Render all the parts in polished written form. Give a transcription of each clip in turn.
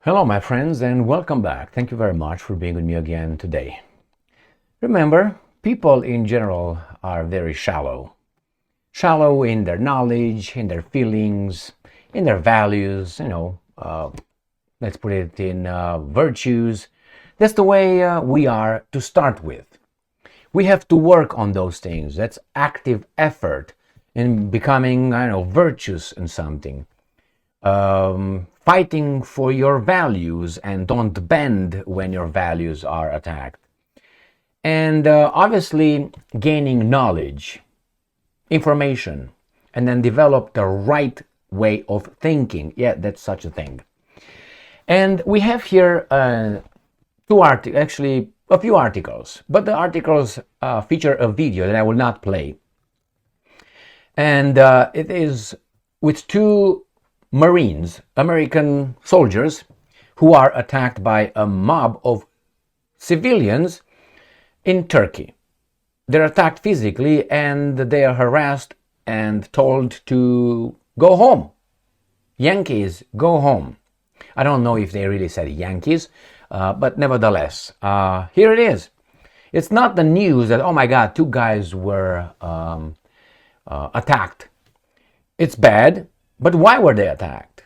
Hello, my friends, and welcome back. Thank you very much for being with me again today. Remember, people in general are very shallow. Shallow in their knowledge, in their feelings, in their values, let's put it in virtues. That's the way we are to start with. We have to work on those things. That's active effort in becoming, virtuous in something. Fighting for your values and don't bend when your values are attacked. And obviously gaining knowledge, information, and then develop the right way of thinking. Yeah, that's such a thing. And we have here a few articles, but the articles feature a video that I will not play. And it is with two Marines, American soldiers, who are attacked by a mob of civilians in Turkey. They're attacked physically and they are harassed and told to go home. Yankees, go home. I don't know if they really said Yankees, but nevertheless, here it is. It's not the news that, oh my God, two guys were attacked. It's bad. But why were they attacked?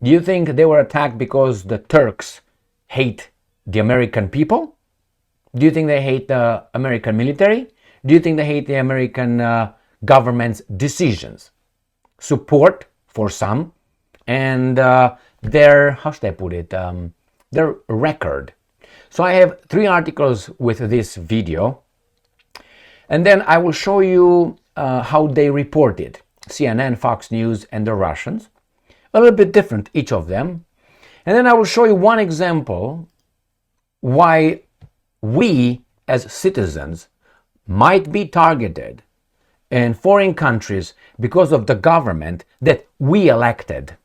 Do you think they were attacked because the Turks hate the American people? Do you think they hate the American military? Do you think they hate the American government's decisions? Support for some, and their record. So I have three articles with this video, and then I will show you how they reported. CNN, Fox News, and the Russians. A little bit different, each of them. And then I will show you one example why we as citizens might be targeted in foreign countries because of the government that we elected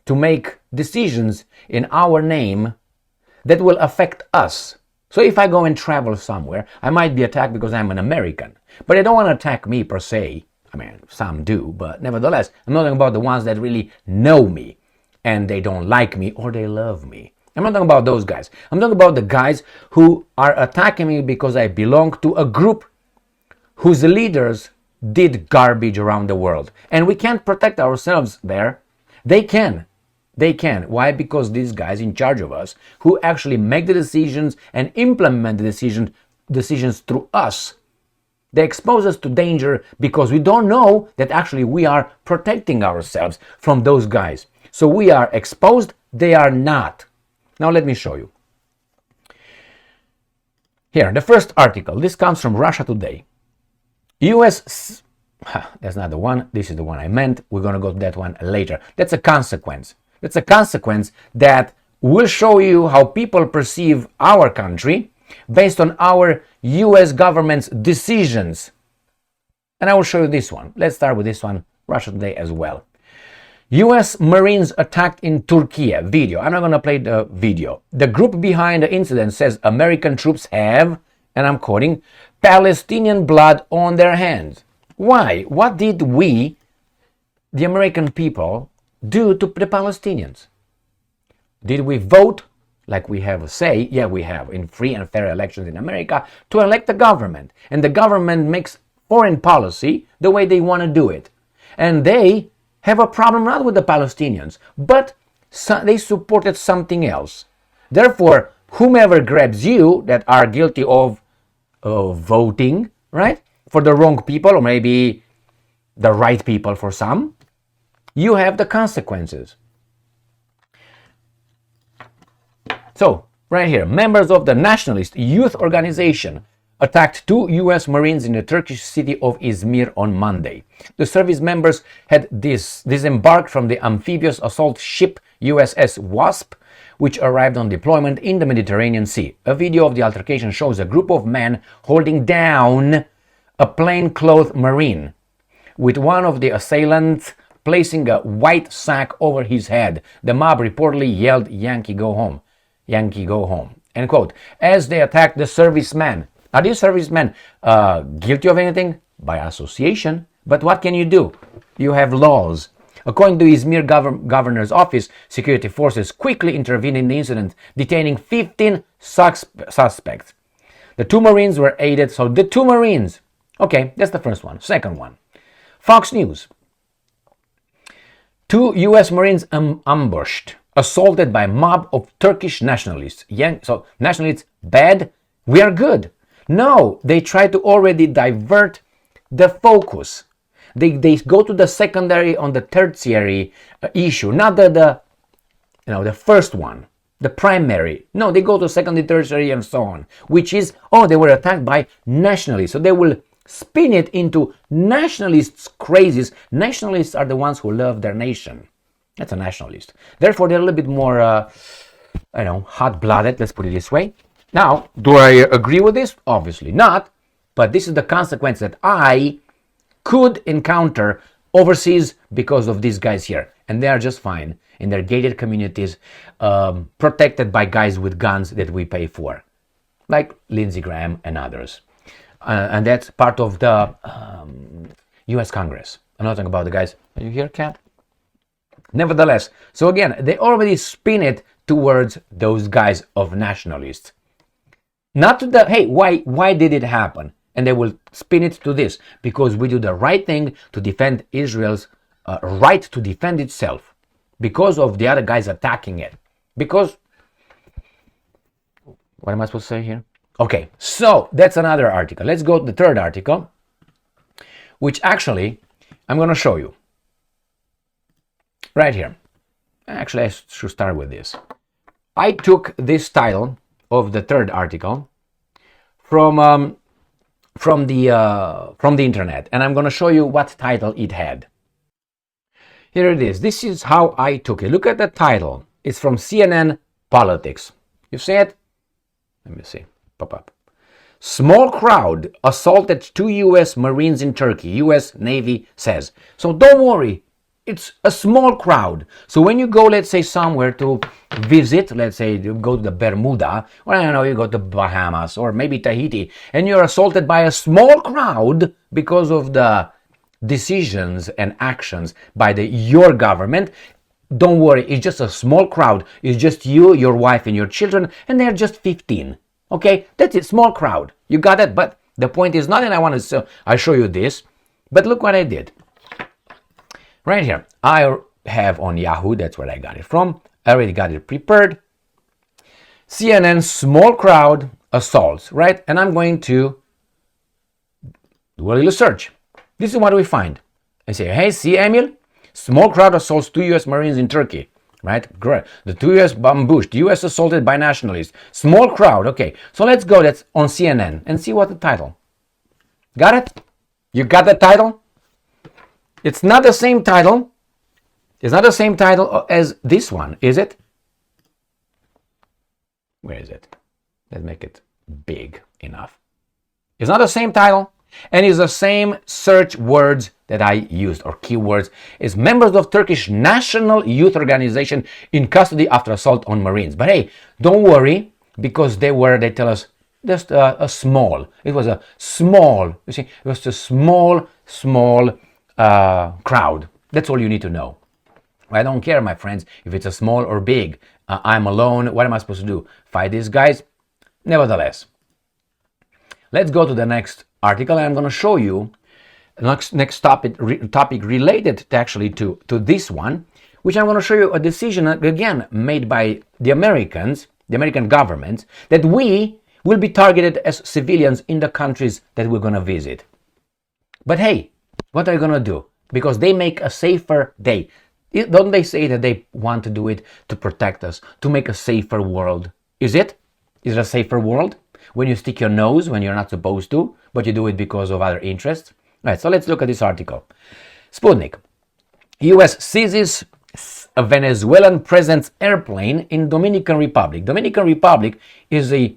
to make decisions in our name that will affect us. So if I go and travel somewhere, I might be attacked because I'm an American. But they don't want to attack me per se. I mean, some do, but nevertheless, I'm not talking about the ones that really know me and they don't like me or they love me. I'm not talking about those guys. I'm talking about the guys who are attacking me because I belong to a group whose leaders did garbage around the world. And we can't protect ourselves there. They can. They can. Why? Because these guys in charge of us who actually make the decisions and implement the decisions through us. They expose us to danger because we don't know that actually we are protecting ourselves from those guys. So we are exposed, they are not. Now let me show you. Here, the first article. This comes from Russia Today. That's not the one. This is the one I meant. We're going to go to that one later. That's a consequence. That's a consequence that will show you how people perceive our country based on our US government's decisions. And I will show you this one. Let's start with this one, Russia Today as well. US Marines attacked in Turkey. Video. I'm not going to play the video. The group behind the incident says American troops have, and I'm quoting, Palestinian blood on their hands. Why? What did we, the American people, do to the Palestinians? Did we vote like we have a say? Yeah, we have, in free and fair elections in America, to elect the government. And the government makes foreign policy the way they want to do it. And they have a problem not with the Palestinians, but they supported something else. Therefore, whomever grabs you that are guilty of voting, right, for the wrong people, or maybe the right people for some, you have the consequences. So, right here, members of the Nationalist Youth Organization attacked two U.S. Marines in the Turkish city of Izmir on Monday. The service members had disembarked from the amphibious assault ship USS Wasp, which arrived on deployment in the Mediterranean Sea. A video of the altercation shows a group of men holding down a plainclothes Marine, with one of the assailants placing a white sack over his head. The mob reportedly yelled, "Yankee, go home. Yankee, go home," end quote, as they attacked the servicemen. Are these servicemen guilty of anything? By association. But what can you do? You have laws. According to Izmir governor's office, security forces quickly intervened in the incident, detaining 15 suspects. The 2 Marines were aided. So the 2 Marines. Okay, that's the first one. Second one. Fox News. 2 U.S. Marines ambushed, assaulted by mob of Turkish nationalists. So nationalists, bad, we are good. No, they try to already divert the focus. They go to the secondary on the tertiary issue, not the first one, the primary. No, they go to secondary, tertiary, and so on, which is, they were attacked by nationalists. So they will spin it into nationalists' crazes. Nationalists are the ones who love their nation. That's a nationalist. Therefore, they're a little bit more, hot-blooded, let's put it this way. Now, do I agree with this? Obviously not. But this is the consequence that I could encounter overseas because of these guys here. And they are just fine in their gated communities, protected by guys with guns that we pay for, like Lindsey Graham and others. And that's part of the U.S. Congress. I'm not talking about the guys. Are you here, Cat? Nevertheless, so again, they already spin it towards those guys of nationalists. Not to the, hey, why did it happen? And they will spin it to this, because we do the right thing to defend Israel's right to defend itself, because of the other guys attacking it. Because, what am I supposed to say here? Okay, so that's another article. Let's go to the third article, which actually I'm going to show you. Right here. Actually, I should start with this. I took this title of the third article from the internet, and I'm going to show you what title it had. Here it is. This is how I took it. Look at the title. It's from CNN Politics. You see it? Let me see. Pop up. Small crowd assaulted 2 U.S. Marines in Turkey, U.S. Navy says. So don't worry. It's a small crowd. So when you go, let's say, somewhere to visit, let's say you go to the Bermuda, or I don't know, you go to Bahamas, or maybe Tahiti, and you're assaulted by a small crowd because of the decisions and actions by your government, don't worry, it's just a small crowd. It's just you, your wife, and your children, and they're just 15. Okay, that's it, small crowd. You got it? But the point is not that I show you this, but look what I did. Right here, I have on Yahoo, that's where I got it from. I already got it prepared. CNN small crowd assaults, right? And I'm going to do a little search. This is what we find. I say, hey, see, Emil? Small crowd assaults 2 U.S. Marines in Turkey, right? Great. The 2 U.S. ambushed, U.S. assaulted by nationalists. Small crowd, okay. So let's go, that's on CNN, and see what the title. Got it? You got the title? It's not the same title. It's not the same title as this one, is it? Where is it? Let's make it big enough. It's not the same title, and it's the same search words that I used, or keywords. It's members of Turkish National Youth Organization in custody after assault on Marines. But hey, don't worry, because they tell us, just a small. It was a small, you see, it was a small crowd. That's all you need to know. I don't care, my friends, if it's a small or big. I'm alone. What am I supposed to do? Fight these guys? Nevertheless, let's go to the next article, and I'm going to show you the next topic related to this one, which I'm going to show you a decision, again, made by the Americans, the American government, that we will be targeted as civilians in the countries that we're going to visit. But hey, what are you going to do? Because they make a safer day. Don't they say that they want to do it to protect us, to make a safer world? Is it? Is it a safer world? When you stick your nose when you're not supposed to, but you do it because of other interests? Right, so let's look at this article. Sputnik. U.S. seizes a Venezuelan president's airplane in Dominican Republic. Dominican Republic is a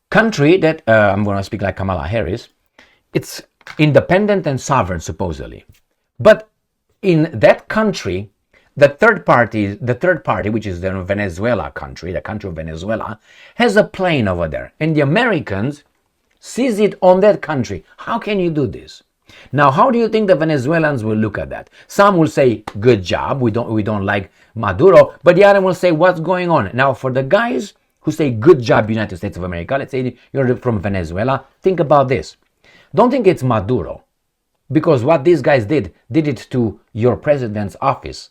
country that, I'm going to speak like Kamala Harris, it's independent and sovereign, supposedly. But in that country, the third party, which is the Venezuela country, the country of Venezuela, has a plane over there. And the Americans seize it on that country. How can you do this? Now, how do you think the Venezuelans will look at that? Some will say, good job, we don't like Maduro, but the other will say, what's going on? Now, for the guys who say, good job, United States of America, let's say you're from Venezuela, think about this. Don't think it's Maduro, because what these guys did it to your president's office.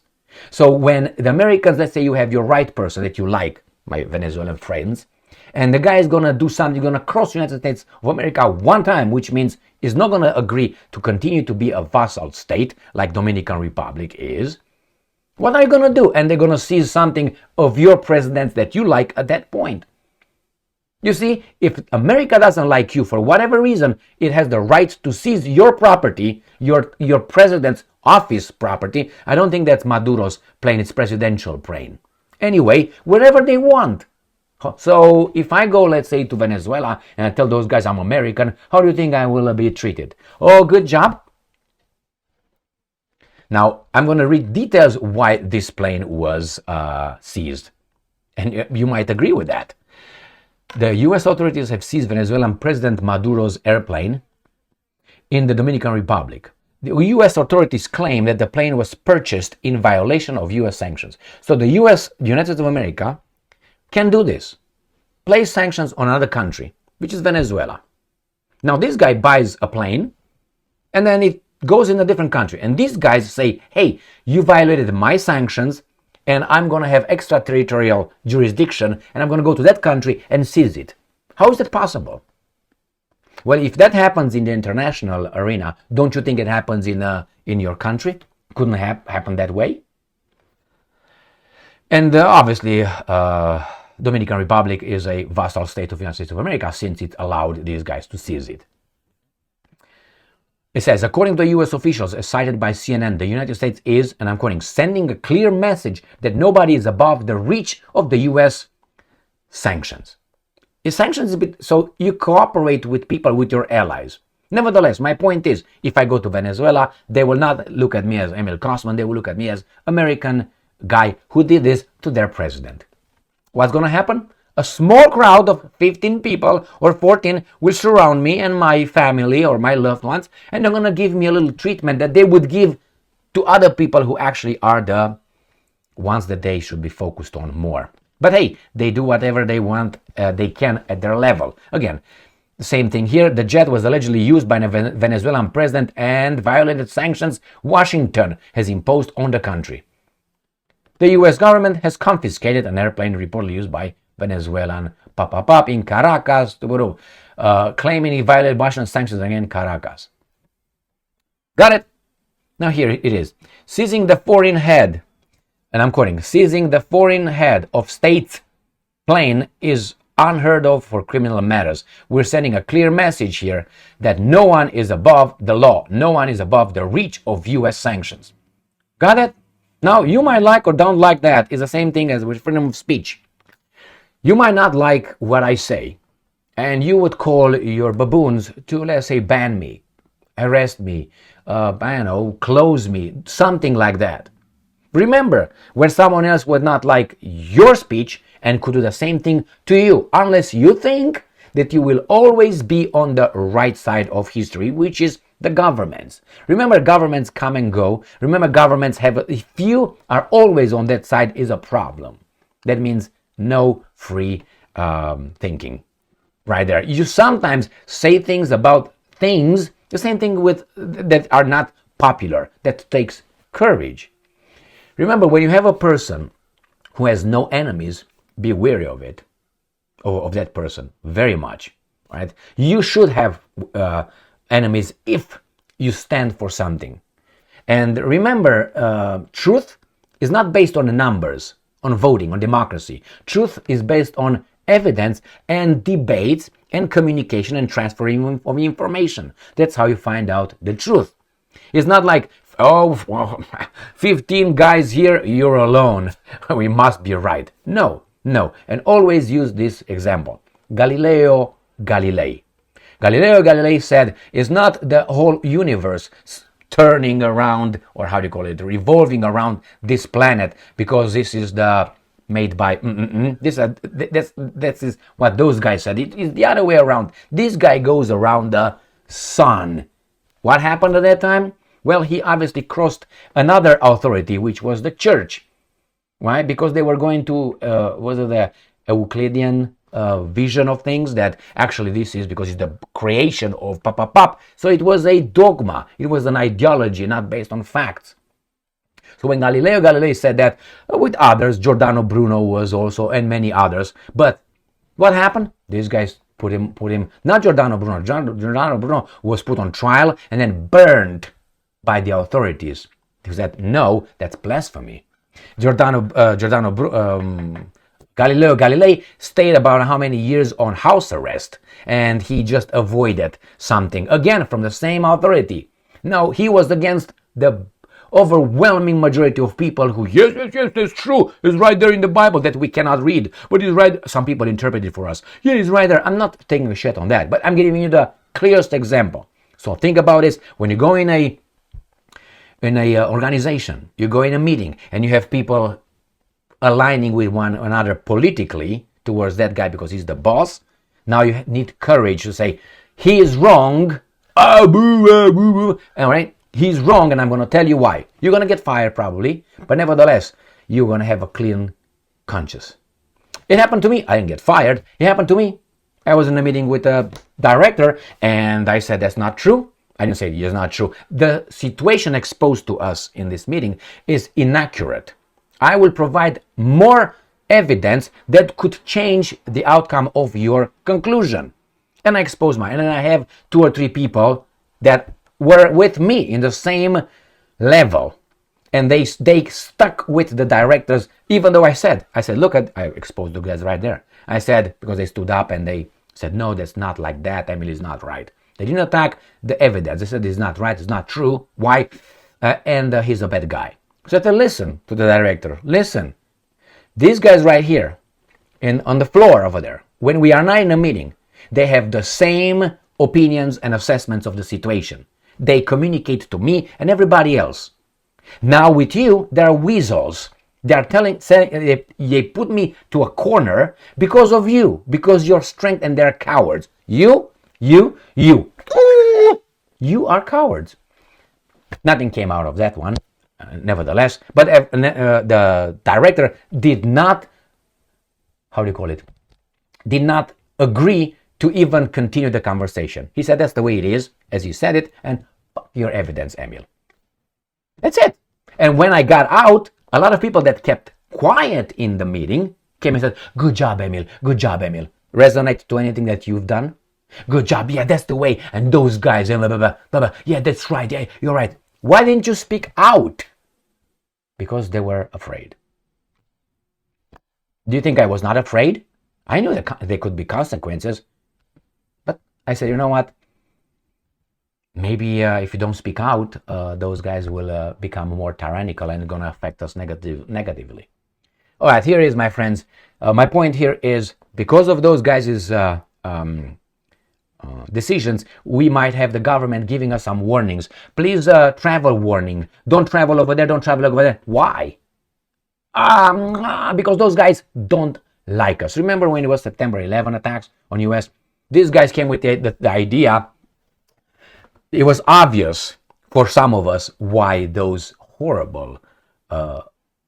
So when the Americans, let's say you have your right person that you like, my Venezuelan friends, and the guy is going to do something, going to cross the United States of America one time, which means he's not going to agree to continue to be a vassal state like Dominican Republic is. What are you going to do? And they're going to seize something of your president that you like at that point. You see, if America doesn't like you for whatever reason, it has the right to seize your property, your president's office property. I don't think that's Maduro's plane, it's presidential plane. Anyway, wherever they want. So if I go, let's say, to Venezuela and I tell those guys I'm American, how do you think I will be treated? Oh, good job. Now, I'm going to read details why this plane was seized. And you might agree with that. The U.S. authorities have seized Venezuelan President Maduro's airplane in the Dominican Republic. The U.S. authorities claim that the plane was purchased in violation of U.S. sanctions. So the United States of America, can do this. Place sanctions on another country, which is Venezuela. Now this guy buys a plane and then it goes in a different country. And these guys say, hey, you violated my sanctions and I'm going to have extraterritorial jurisdiction and I'm going to go to that country and seize it. How is that possible? Well, if that happens in the international arena, don't you think it happens in your country? Couldn't happen that way? And obviously, Dominican Republic is a vassal state of the United States of America since it allowed these guys to seize it. It says, according to U.S. officials as cited by CNN, the United States is, and I'm quoting, sending a clear message that nobody is above the reach of the U.S. sanctions. Sanctions is a bit, so you cooperate with people, with your allies. Nevertheless, my point is, if I go to Venezuela, they will not look at me as Emil Kosman, they will look at me as American guy who did this to their president. What's going to happen? A small crowd of 15 people or 14 will surround me and my family or my loved ones, and they're going to give me a little treatment that they would give to other people who actually are the ones that they should be focused on more. But hey, they do whatever they want, they can at their level. Again, the same thing here. The jet was allegedly used by the Venezuelan president and violated sanctions Washington has imposed on the country. The U.S. government has confiscated an airplane reportedly used by Venezuelan in Caracas, claiming he violated Washington sanctions against Caracas. Got it? Now here it is. Seizing the foreign head, and I'm quoting, seizing the foreign head of state's plane is unheard of for criminal matters. We're sending a clear message here that no one is above the law. No one is above the reach of U.S. sanctions. Got it? Now, you might like or don't like that. It's the same thing as with freedom of speech. You might not like what I say, and you would call your baboons to, let's say, ban me, arrest me, close me, something like that. Remember, when someone else would not like your speech and could do the same thing to you, unless you think that you will always be on the right side of history, which is the governments. Remember, governments come and go. Remember, governments if you are always on that side, is a problem. That means no free thinking. Right there. You sometimes say things about things, the same thing with that are not popular. That takes courage. Remember, when you have a person who has no enemies, be wary of it, of that person, very much. Right? You should have enemies if you stand for something. And remember, truth is not based on the numbers, on voting, on democracy. Truth is based on evidence and debates and communication and transferring of information. That's how you find out the truth. It's not like, 15 guys here, you're alone. We must be right. No. And always use this example. Galileo Galilei said, it's not the whole universe turning around, or how do you call it, revolving around this planet, because this is the made by This is what those guys said. It is the other way around. This guy goes around the sun. What happened at that time? Well, he obviously crossed another authority, which was the church. Why? Because they were going to, was it the Euclidean vision of things, that actually this is because it's the creation of pop. So it was a dogma. It was an ideology, not based on facts. So when Galileo Galilei said that, with others, Giordano Bruno was also, and many others. But what happened? These guys put him, not Giordano Bruno. Giordano Bruno was put on trial and then burned by the authorities. They said, no, that's blasphemy. Galileo Galilei stayed about how many years on house arrest, and he just avoided something, again, from the same authority. No, he was against the overwhelming majority of people who, yes, that's true, it's right there in the Bible that we cannot read, but it's right, some people interpret it for us. Yeah, it's right there. I'm not taking a shit on that, but I'm giving you the clearest example. So think about this. When you go in a organization, you go in a meeting, and you have people aligning with one another politically towards that guy because he's the boss. Now you need courage to say, he is wrong. All right, he's wrong, and I'm going to tell you why. You're going to get fired probably, but nevertheless, you're going to have a clean conscience. It happened to me. I didn't get fired. It happened to me. I was in a meeting with a director, and I said, that's not true. I didn't say it's not true. The situation exposed to us in this meeting is inaccurate. I will provide more evidence that could change the outcome of your conclusion. And I expose mine. And then I have 2 or 3 people that were with me in the same level. And they stuck with the directors, even though I said, look, I exposed the guys right there. I said, because they stood up and they said, no, that's not like that. Emily's not right. They didn't attack the evidence. They said it's not right, it's not true. Why? And he's a bad guy. So I said, listen to the director. Listen, these guys right here on the floor over there, when we are not in a meeting, they have the same opinions and assessments of the situation. They communicate to me and everybody else. Now with you, they are weasels. They are they put me to a corner because of you, because your strength, and they're cowards. You are cowards. Nothing came out of that one, nevertheless. But the director did not, did not agree to even continue the conversation. He said, that's the way it is, as you said it, and your evidence, Emil. That's it. And when I got out, a lot of people that kept quiet in the meeting came and said, good job, Emil. Good job, Emil. Resonate to anything that you've done? Good job. Yeah, that's the way. And those guys, blah, blah, blah, blah, blah. Yeah, that's right. Yeah, you're right. Why didn't you speak out? Because they were afraid. Do you think I was not afraid? I knew that there could be consequences. But I said, you know what? Maybe if you don't speak out, those guys will become more tyrannical and going to affect us negatively. All right, here is, my friends. My point here is, because of those guys' decisions, we might have the government giving us some warnings. Please, travel warning. Don't travel over there. Don't travel over there. Why? Because those guys don't like us. Remember when it was September 11 attacks on US? These guys came with the idea. It was obvious for some of us why those horrible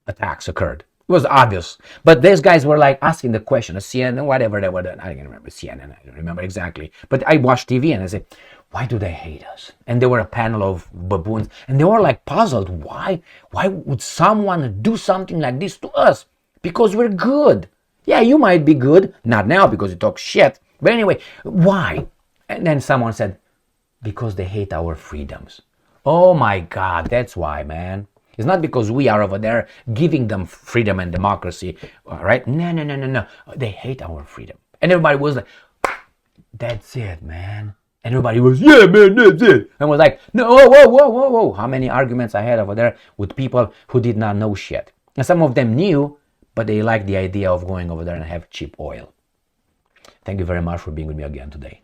attacks occurred. It was obvious. But these guys were like asking the question, CNN, whatever they were. I don't remember CNN. I don't remember exactly. But I watched TV and I said, why do they hate us? And there were a panel of baboons. And they were like puzzled. Why would someone do something like this to us? Because we're good. Yeah, you might be good. Not now because you talk shit. But anyway, why? And then someone said, because they hate our freedoms. Oh my God, that's why, man. It's not because we are over there giving them freedom and democracy, right? No. They hate our freedom. And everybody was like, that's it, man. And everybody was, yeah, man, that's it. And was like, no, whoa. How many arguments I had over there with people who did not know shit. And some of them knew, but they liked the idea of going over there and have cheap oil. Thank you very much for being with me again today.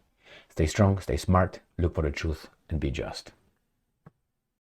Stay strong, stay smart, look for the truth, and be just.